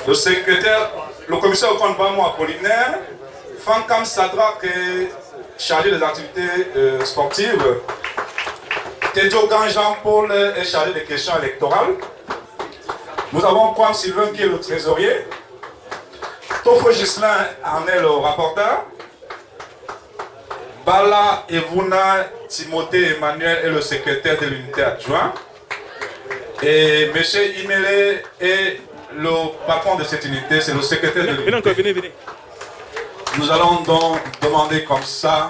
Le secrétaire, le commissaire au compte Bamo Apollinaire, Fankam Sadrak est chargé des activités sportives. Tedjogan Jean-Paul est chargé des questions électorales. Nous avons Kwam Sylvain qui est le trésorier. Tofo Gislain en est le rapporteur. Bala Evuna Timothée Emmanuel est le secrétaire de l'unité adjoint. Et M. Imele est le patron de cette unité, c'est le secrétaire de l'unité. Venez. Nous allons donc demander comme ça.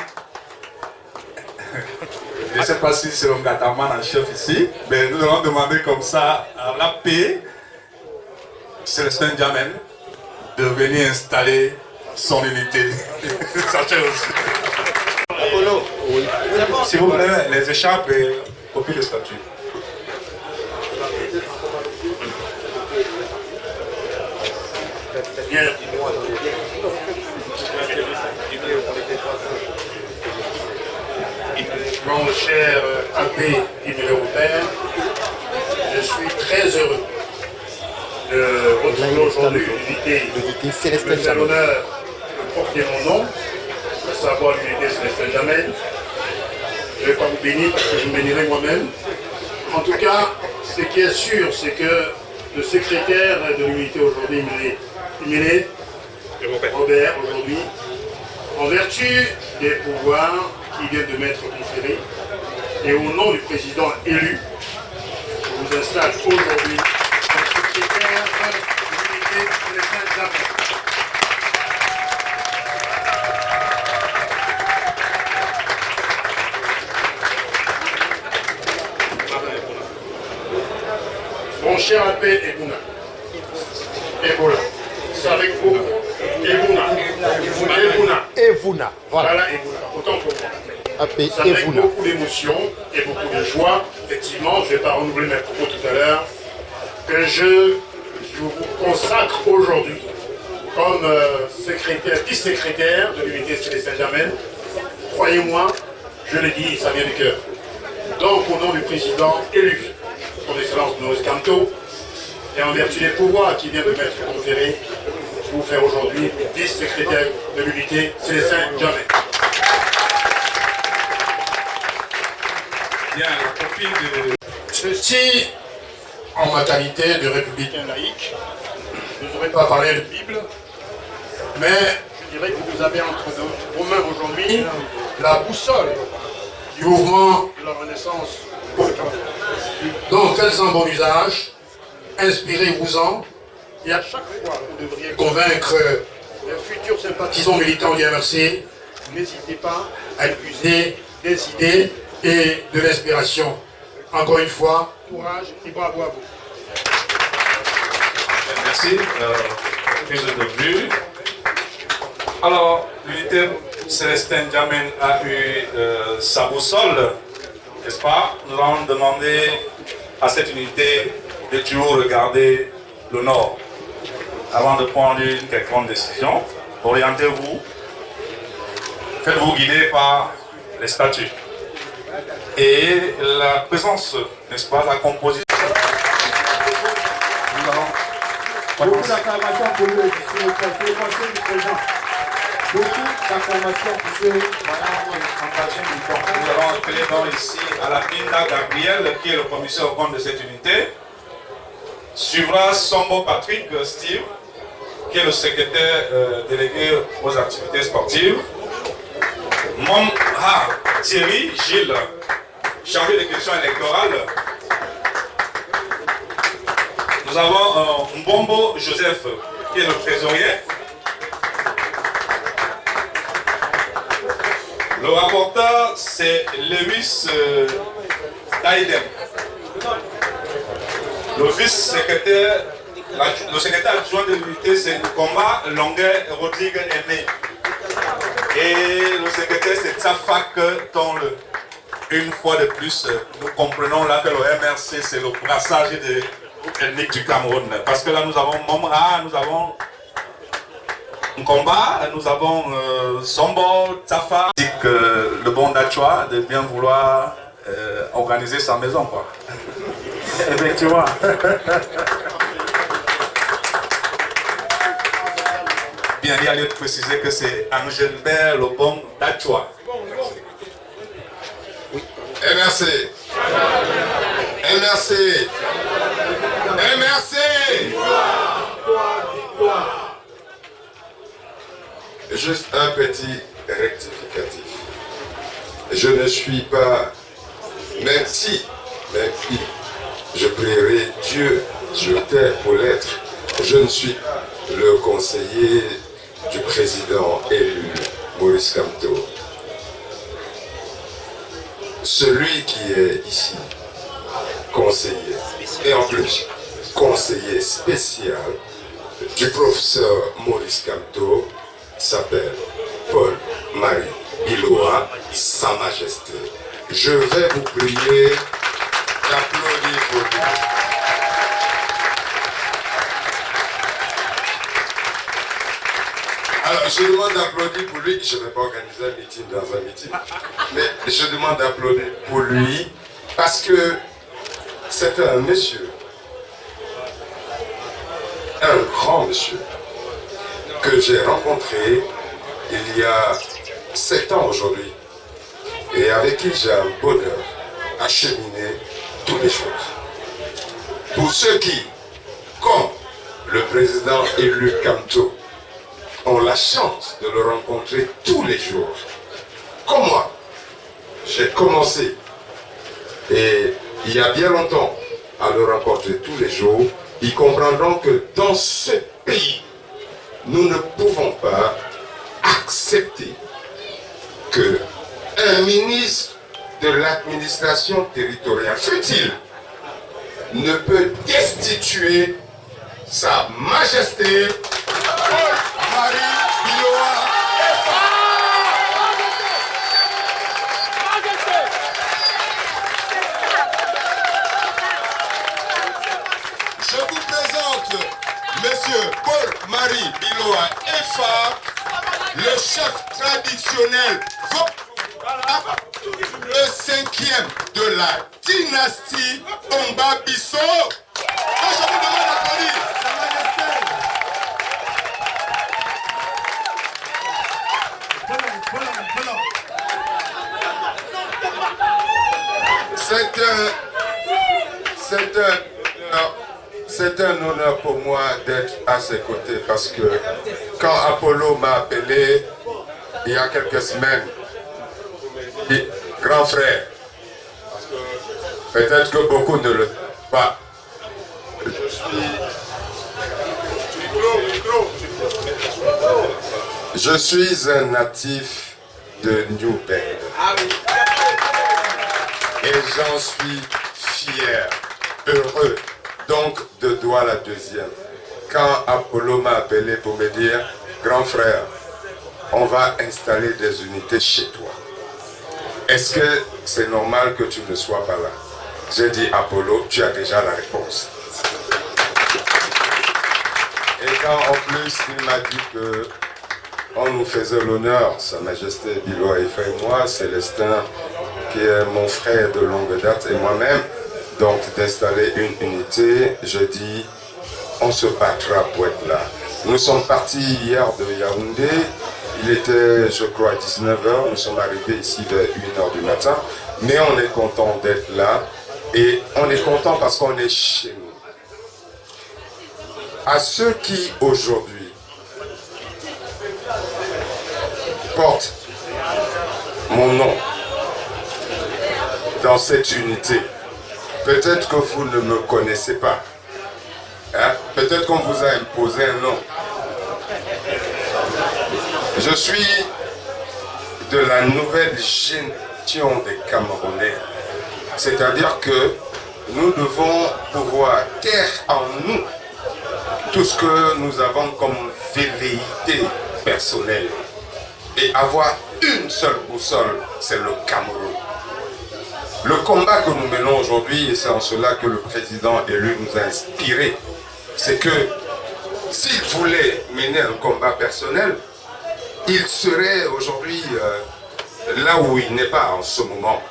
Je ne sais pas si c'est le gataman en chef ici, mais nous allons demander comme ça à la paix, Célestin Diamène, de venir installer son unité. S'il vous plaît, les écharpes et copie le statut. Bien. Mon cher AP Imele-Robert, je suis très heureux de retrouver aujourd'hui l'unité qui me fait l'honneur de porter mon nom, à savoir l'unité Célestin Jamel. Je ne vais pas vous bénir parce que je me bénirai moi-même. En tout cas, ce qui est sûr, c'est que le secrétaire de l'unité aujourd'hui, Imele Robert, aujourd'hui, en vertu des pouvoirs qui viennent de m'être conférés, et au nom du président élu, je vous installe aujourd'hui comme secrétaire de l'unité Célestin Jamel. Mon cher AP Ebouna, c'est avec vous, Evuna, voilà. Voilà Ebouna, autant pour moi. AP C'est avec Evuna. beaucoup d'émotion et beaucoup de joie, effectivement, je ne vais pas renouveler mes propos tout à l'heure, que je vous consacre aujourd'hui comme vice-secrétaire de l'unité Célestin Jamel. Croyez-moi, je le dis, ça vient du cœur. Donc, au nom du président élu, son Excellence Maurice Kamto, et en vertu des pouvoirs qui viennent de m'être conférés, je vous faire aujourd'hui vice-secrétaire de l'unité Célestin Jamel. Bien, la copie de... Ceci, en ma qualité de républicain laïque, je ne saurais pas parler de Bible, mais je dirais que vous avez entre vos mains aujourd'hui la boussole du mouvement de la Renaissance. Donc, faites-en bon usage, inspirez-vous-en, et à chaque fois que vous devriez convaincre les futurs sympathisants militants du MRC, n'hésitez pas à utiliser des idées et de l'inspiration. Encore une fois, courage et bravo à vous. Merci. Prise de vue. Alors, l'unité Célestin Diamène a eu sa boussole, n'est-ce pas? Nous allons demander à cette unité de toujours regarder le nord avant de prendre une quelconque décision. Orientez-vous, faites-vous guider par les statuts. Et la présence, n'est-ce pas, la composition. Nous allons Beaucoup d'acclamations pour le conseil du président. Beaucoup d'acclamations pour ce Nous allons appeler donc ici à la Linda Gabriel, qui est le commissaire au compte de cette unité. Suivra Sombo Patrick Steve, qui est le secrétaire délégué aux activités sportives. Momha Thierry Gilles, chargé des questions électorales. Nous avons Mbombo Joseph, qui est le trésorier. Le rapporteur, c'est Lewis Taïdem. Le vice-secrétaire, le secrétaire adjoint de l'unité, c'est Combat Longuet Rodrigue Aimé. Et le secrétaire, c'est Tsafak Tonle. Une fois de plus, nous comprenons là que le MRC, c'est le brassage des groupes ethniques du Cameroun. Parce que là, nous avons Momra, nous avons Combat, nous avons Sombo, Tsafa. Le bon Dachua de bien vouloir organiser sa maison, quoi. Effectivement. bien dit, aller préciser que c'est Angelbert Lobong d'Achua. MRC. MRC. MRC. Juste un petit rectificatif. Je ne suis pas, même si je prierai Dieu sur terre pour l'être, je ne suis pas le conseiller du président élu Maurice Kamto. Celui qui est ici, conseiller, et en plus conseiller spécial du professeur Maurice Kamto, s'appelle Paul-Marie Biloa, Sa Majesté. Je vais vous prier d'applaudir pour lui. Alors, je demande d'applaudir pour lui. Je ne vais pas organiser un meeting dans un meeting, mais je demande d'applaudir pour lui parce que c'est un monsieur, un grand monsieur, que j'ai rencontré il y a 7 ans aujourd'hui et avec qui j'ai un bonheur à cheminer tous les jours. Pour ceux qui, comme le président élu Kamto, ont la chance de le rencontrer tous les jours, comme moi, j'ai commencé et il y a bien longtemps à le rencontrer tous les jours, ils comprendront que dans ce pays, nous ne pouvons pas accepter que un ministre de l'administration territoriale, fut-il, ne peut destituer Sa Majesté Paul-Marie Biloa. Je vous présente Monsieur Paul-Marie Biloa Efa, le chef traditionnel, le 5e de la dynastie Omba Bisso. Je vous demande d'applaudir Sa Majesté. C'est un honneur pour moi d'être à ses côtés parce que quand Apollo m'a appelé il y a quelques semaines, il dit, grand frère, peut-être que beaucoup ne le savent pas. Je suis un natif de New Bend et j'en suis fier, heureux. Donc de Douala deuxième. Quand Apollo m'a appelé pour me dire, grand frère, on va installer des unités chez toi. Est-ce que c'est normal que tu ne sois pas là? J'ai dit, Apollo, tu as déjà la réponse. Et quand en plus il m'a dit que on nous faisait l'honneur, Sa Majesté Biloa Efa et moi, Célestin, qui est mon frère de longue date, et moi-même, donc d'installer une unité, je dis, on se battra pour être là. Nous sommes partis hier de Yaoundé, il était, je crois, 19h, nous sommes arrivés ici vers 1h du matin, mais on est content d'être là, et on est content parce qu'on est chez nous. À ceux qui, aujourd'hui, portent mon nom dans cette unité, peut-être que vous ne me connaissez pas. Hein? Peut-être qu'on vous a imposé un nom. Je suis de la nouvelle génération des Camerounais. C'est-à-dire que nous devons pouvoir taire en nous tout ce que nous avons comme velléité personnelle et avoir une seule boussole, c'est le Cameroun. Le combat que nous menons aujourd'hui, et c'est en cela que le président élu nous a inspiré, c'est que s'il voulait mener un combat personnel, il serait aujourd'hui là où il n'est pas en ce moment.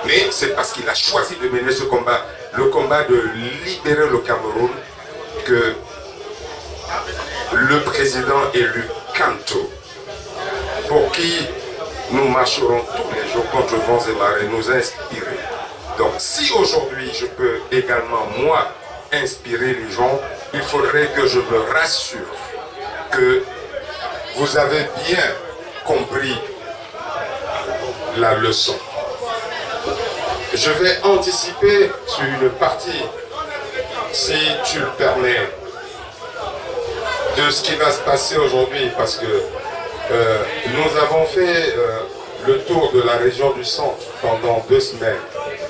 Mais c'est parce qu'il a choisi de mener ce combat, le combat de libérer le Cameroun, que le président élu Kanto, pour qui nous marcherons tous les jours contre vents et marées, nous inspirer. Donc si aujourd'hui je peux également, moi, inspirer les gens, il faudrait que je me rassure que vous avez bien compris la leçon. Je vais anticiper sur une partie, si tu le permets, de ce qui va se passer aujourd'hui, parce que nous avons fait le tour de la région du centre pendant 2 semaines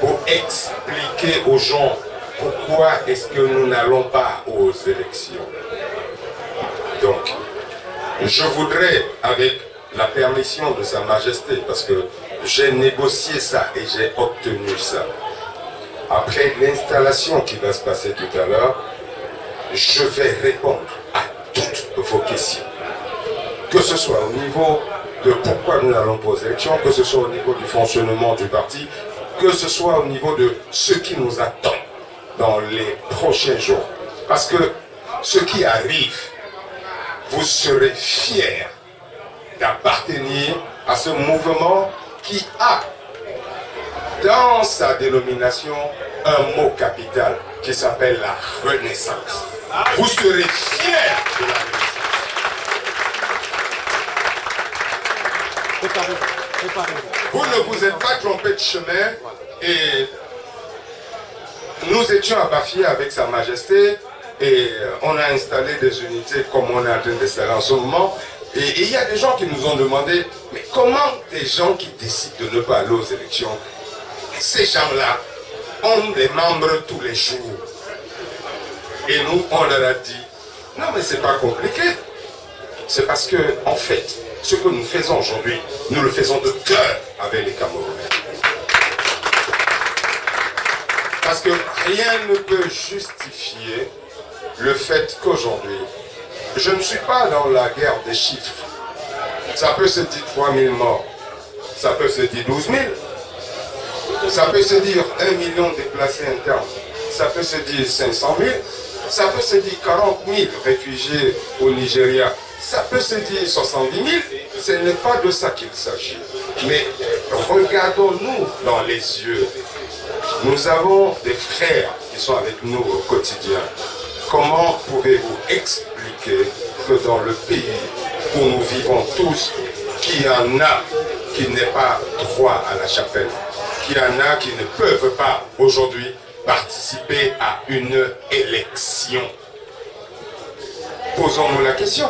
pour expliquer aux gens pourquoi est-ce que nous n'allons pas aux élections. Donc, je voudrais, avec la permission de Sa Majesté, parce que j'ai négocié ça et j'ai obtenu ça, après l'installation qui va se passer tout à l'heure, je vais répondre à toutes vos questions. Que ce soit au niveau de pourquoi nous n'allons pas aux élections, que ce soit au niveau du fonctionnement du parti, que ce soit au niveau de ce qui nous attend dans les prochains jours. Parce que ce qui arrive, vous serez fiers d'appartenir à ce mouvement qui a dans sa dénomination un mot capital qui s'appelle la Renaissance. Vous serez fiers de la Renaissance. Vous ne vous êtes pas trompé de chemin et nous étions à Bafia avec Sa Majesté et on a installé des unités comme on est en train d'installer en ce moment. Et il y a des gens qui nous ont demandé, mais comment des gens qui décident de ne pas aller aux élections, ces gens-là ont des membres tous les jours. Et nous, on leur a dit, non mais c'est pas compliqué. C'est parce que, en fait, ce que nous faisons aujourd'hui, nous le faisons de cœur avec les Camerounais. Parce que rien ne peut justifier le fait qu'aujourd'hui, je ne suis pas dans la guerre des chiffres. Ça peut se dire 3 000 morts, ça peut se dire 12 000, ça peut se dire 1 million de déplacés internes, ça peut se dire 500 000, ça peut se dire 40 000 réfugiés au Nigeria, ça peut se dire 70 000, ce n'est pas de ça qu'il s'agit. Mais regardons-nous dans les yeux. Nous avons des frères qui sont avec nous au quotidien. Comment pouvez-vous expliquer que dans le pays où nous vivons tous, qu'il y en a qui n'aient pas droit à la chapelle, qu'il y en a qui ne peuvent pas aujourd'hui participer à une élection? Posons-nous la question.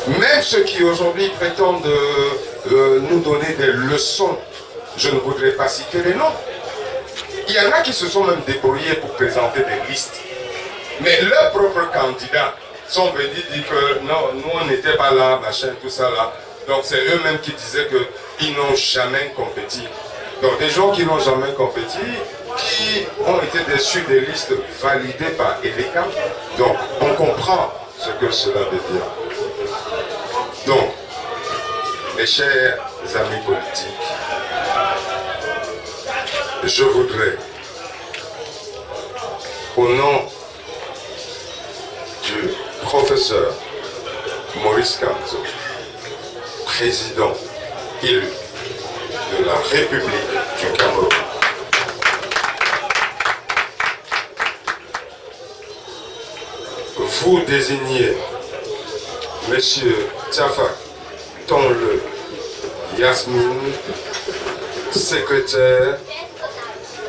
Même ceux qui aujourd'hui prétendent nous donner des leçons, je ne voudrais pas citer les noms. Il y en a qui se sont même débrouillés pour présenter des listes. Mais leurs propres candidats sont venus dire que non, nous on n'était pas là, machin, tout ça là. Donc c'est eux-mêmes qui disaient qu'ils n'ont jamais compétit. Donc des gens qui n'ont jamais compétit, qui ont été déçus des listes validées par ELECA. Donc on comprend ce que cela veut dire. Donc, mes chers amis politiques, je voudrais, au nom du professeur Maurice Kamto, président élu de la République du Cameroun, vous désignez Monsieur Tafa Tonle Yasmine, secrétaire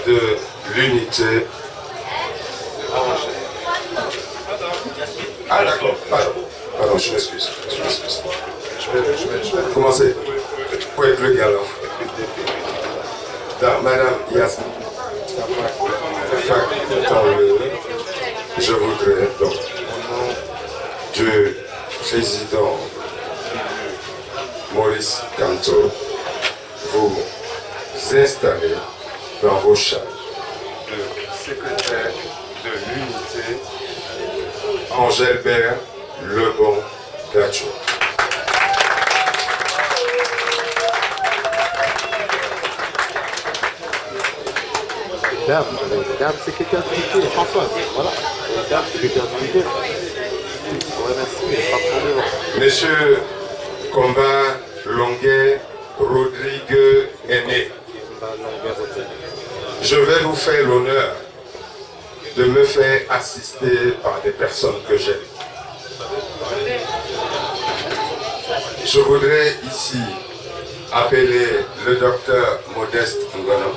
de l'unité. Ah d'accord, pardon, je m'excuse. Je vais commencer pour être le galant. Madame Yasmine Tafa Tonle, je voudrais donc, au nom du président Maurice Kamto, vous installer dans vos charges de secrétaire de l'unité Angèle-Bert Lebon Gacho. Dame secrétaire d'unité, Françoise, voilà. Dame secrétaire d'unité. Monsieur Combat Longuet Rodrigue Aimé, je vais vous faire l'honneur de me faire assister par des personnes que j'aime. Je voudrais ici appeler le docteur Modeste Ngono.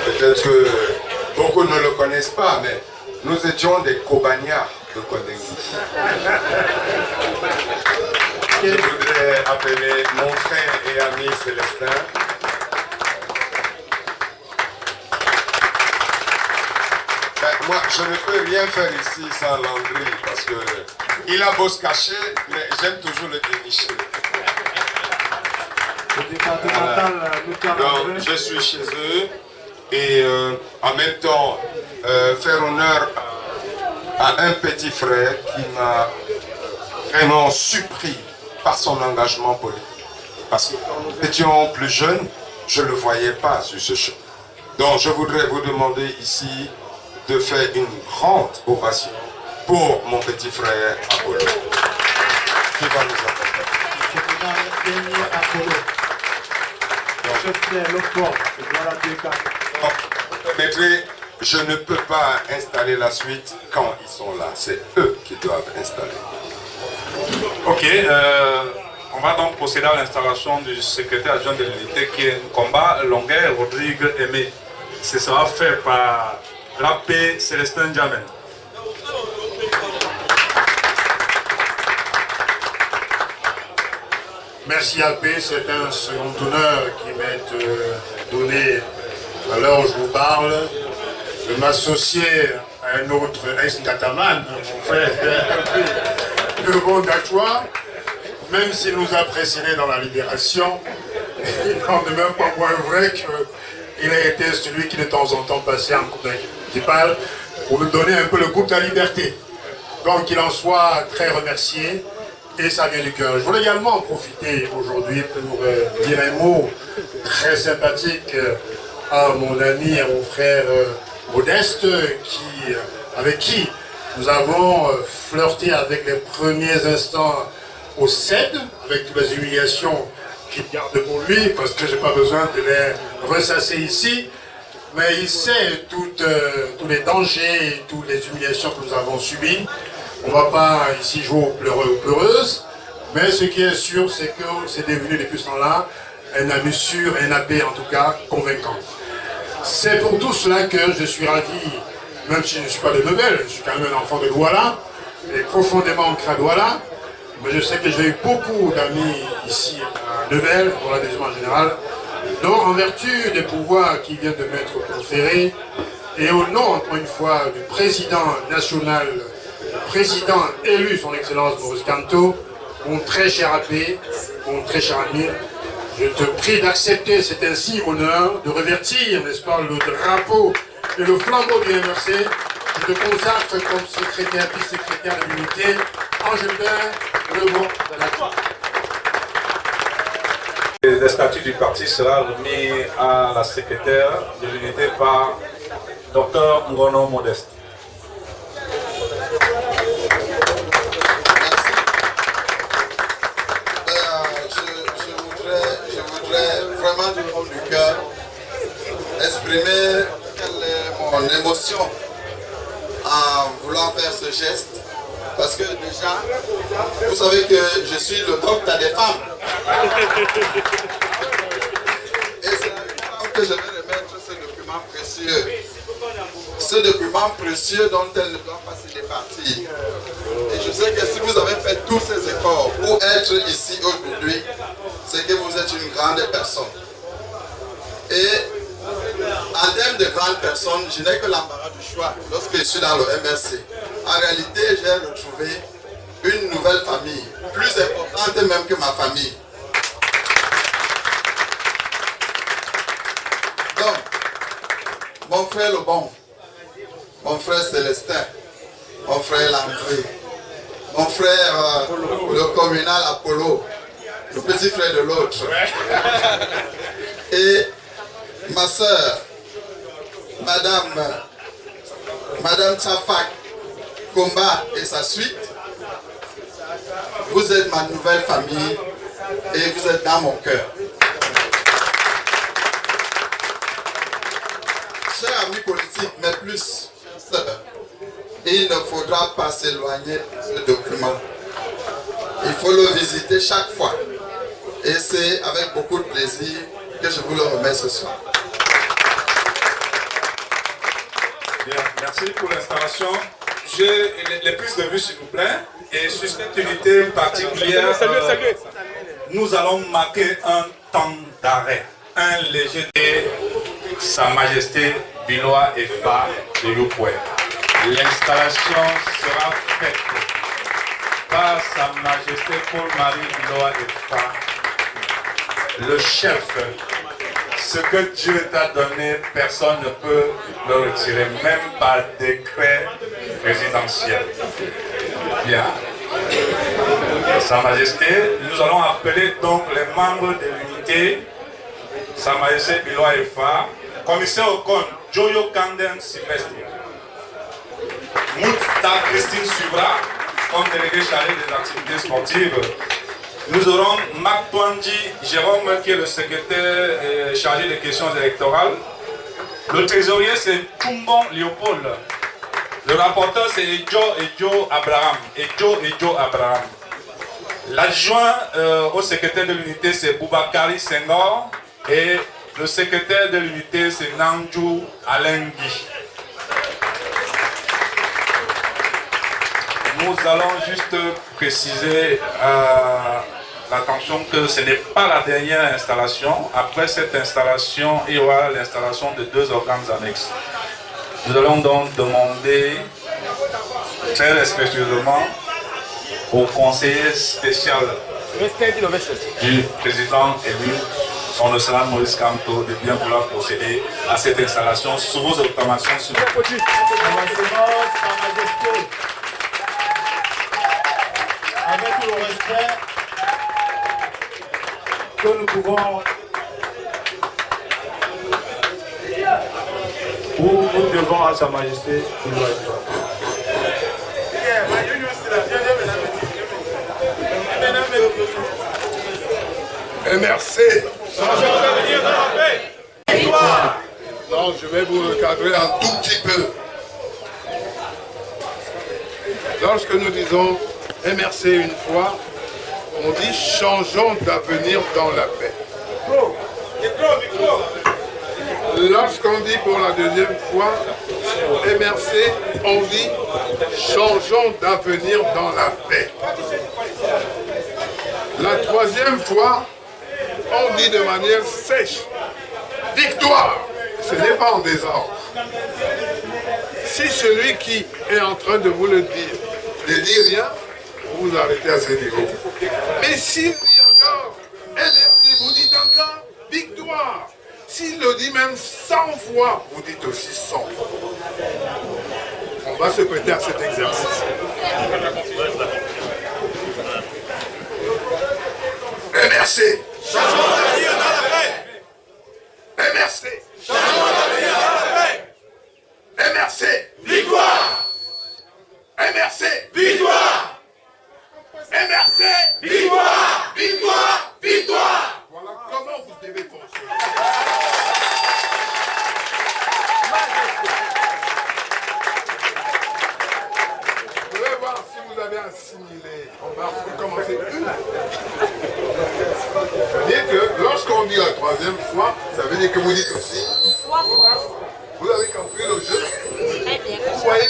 Peut-être que beaucoup ne le connaissent pas, mais nous étions des Kobagnards de Kondengui. Je voudrais appeler mon frère et ami Célestin. Ben, moi, je ne peux rien faire ici sans Landry, parce que il a beau se cacher, mais j'aime toujours le dénicher. Donc, je suis chez eux et en même temps faire honneur à un petit frère qui m'a vraiment surpris par son engagement politique. Parce que quand nous étions plus jeunes, je ne le voyais pas sur ce chemin. Donc je voudrais vous demander ici de faire une grande ovation pour mon petit frère Apollo, qui va nous accompagner. Je ne peux pas installer la suite quand ils sont là. C'est eux qui doivent installer. Ok, on va donc procéder à l'installation du secrétaire adjoint de l'unité qui est Combat Longuet Rodrigue Aimé. Ce sera fait par l'AP Célestin Djamel. Merci AP, c'est un second honneur qui m'est donné à l'heure où je vous parle, de m'associer à un autre ex-cataman, mon frère, le bon d'Achoua, même s'il nous a précédés dans la libération, il n'en est même pas moins vrai qu'il a été celui qui de temps en temps passait en coupe municipale pour nous donner un peu le goût de la liberté. Donc qu'il en soit très remercié. Et ça vient du cœur. Je voulais également en profiter aujourd'hui pour dire un mot très sympathique à mon ami, à mon frère Modeste, avec qui nous avons flirté avec les premiers instants au CED, avec toutes les humiliations qu'il garde pour lui, parce que je n'ai pas besoin de les ressasser ici. Mais il sait tous les dangers et toutes les humiliations que nous avons subies. On ne va pas ici jouer aux pleureux ou pleureuses, mais ce qui est sûr, c'est que c'est devenu depuis ce temps-là un ami sûr, un AP en tout cas convaincant. C'est pour tout cela que je suis ravi, même si je ne suis pas de Nebel, je suis quand même un enfant de Douala, et profondément ancré à Douala, mais je sais que j'ai eu beaucoup d'amis ici à Nebel, pour l'adhésion en général, donc en vertu des pouvoirs qui viennent de m'être conférés, et au nom, encore une fois, du président national, président élu, son Excellence Maurice Kamto, mon très cher AP, mon très cher ami, je te prie d'accepter cet insigne honneur, de revêtir, n'est-ce pas, le drapeau et le flambeau du MRC. Je te consacre comme secrétaire, vice-secrétaire de l'unité, Angélin Lebon de la Croix. Le statut du parti sera remis à la secrétaire de l'unité par Dr Ngono Modeste. Vraiment du fond du cœur, exprimer quelle est mon émotion en voulant faire ce geste. Parce que déjà, vous savez que je suis le docteur des femmes. Et c'est que je vais remettre ce document précieux. Ce document précieux dont elle ne doit pas se départir. Et je sais que si vous avez fait tous ces efforts pour être ici aujourd'hui, c'est que vous êtes une grande personne. Et en termes de grande personne, je n'ai que l'embarras du choix lorsque je suis dans le MRC. En réalité, j'ai retrouvé une nouvelle famille, plus importante même que ma famille. Donc, mon frère Lebon, mon frère Célestin, mon frère Landry, mon frère le communal Apollo, le petit frère de l'autre, et ma soeur, Madame Tchafak, combat et sa suite, vous êtes ma nouvelle famille et vous êtes dans mon cœur. Chers amis politiques, mais plus, sœurs, il ne faudra pas s'éloigner de ce document. Il faut le visiter chaque fois. Et c'est avec beaucoup de plaisir que je vous le remets ce soir. Bien, merci pour l'installation. J'ai les prises de vue, s'il vous plaît. Et sur cette unité particulière, nous allons marquer un temps d'arrêt. Un léger de Sa Majesté Biloa Efa de Yopoué. L'installation sera faite par Sa Majesté Paul-Marie Biloa Efa, le chef. Ce que Dieu t'a donné, personne ne peut le retirer, même par décret présidentiel. Bien. Sa Majesté, nous allons appeler donc les membres de l'unité, Sa Majesté Biloa Efa, commissaire au compte, Joyo Kanden Sylvestre. Moutta Christine suivra comme délégué chargé des activités sportives. Nous aurons Marc Touandji Jérôme qui est le secrétaire chargé des questions électorales. Le trésorier c'est Tumbon Léopold. Le rapporteur c'est Edjo Abraham. L'adjoint au secrétaire de l'unité c'est Boubakari Senghor. Et le secrétaire de l'unité c'est Nanju Alengui. Nous allons juste préciser l'attention que ce n'est pas la dernière installation. Après cette installation, il y aura l'installation de 2 organes annexes. Nous allons donc demander très respectueusement au conseiller spécial du président élu, son excellence Maurice Kamto, de bien vouloir procéder à cette installation sous vos automations. Avec tout le respect que nous pouvons ou nous devons à Sa Majesté. MRC. Non, je vais vous recadrer un tout petit peu. Lorsque nous disons MRC une fois, on dit changeons d'avenir dans la paix. Lorsqu'on dit pour la deuxième fois MRC, on dit changeons d'avenir dans la paix. La troisième fois, on dit de manière sèche victoire. Ce n'est pas en désordre. Si celui qui est en train de vous le dire ne dit rien, vous vous arrêtez à ce niveau. Mais s'il dit encore merci, vous dites encore victoire. S'il le dit même 100 fois, vous dites aussi 100 fois. On va se prêter à cet exercice. MRC. Changeons d'avenir dans la paix. MRC. Changeons d'avenir dans la paix. MRC. Victoire. MRC. Victoire. MRC. Victoire. Victoire. Victoire. Voilà comment vous devez penser. Je vais voir si vous avez assimilé. On va recommencer une. C'est-à-dire que lorsqu'on dit la troisième fois, ça veut dire que vous dites aussi. Vous avez compris le jeu? Vous voyez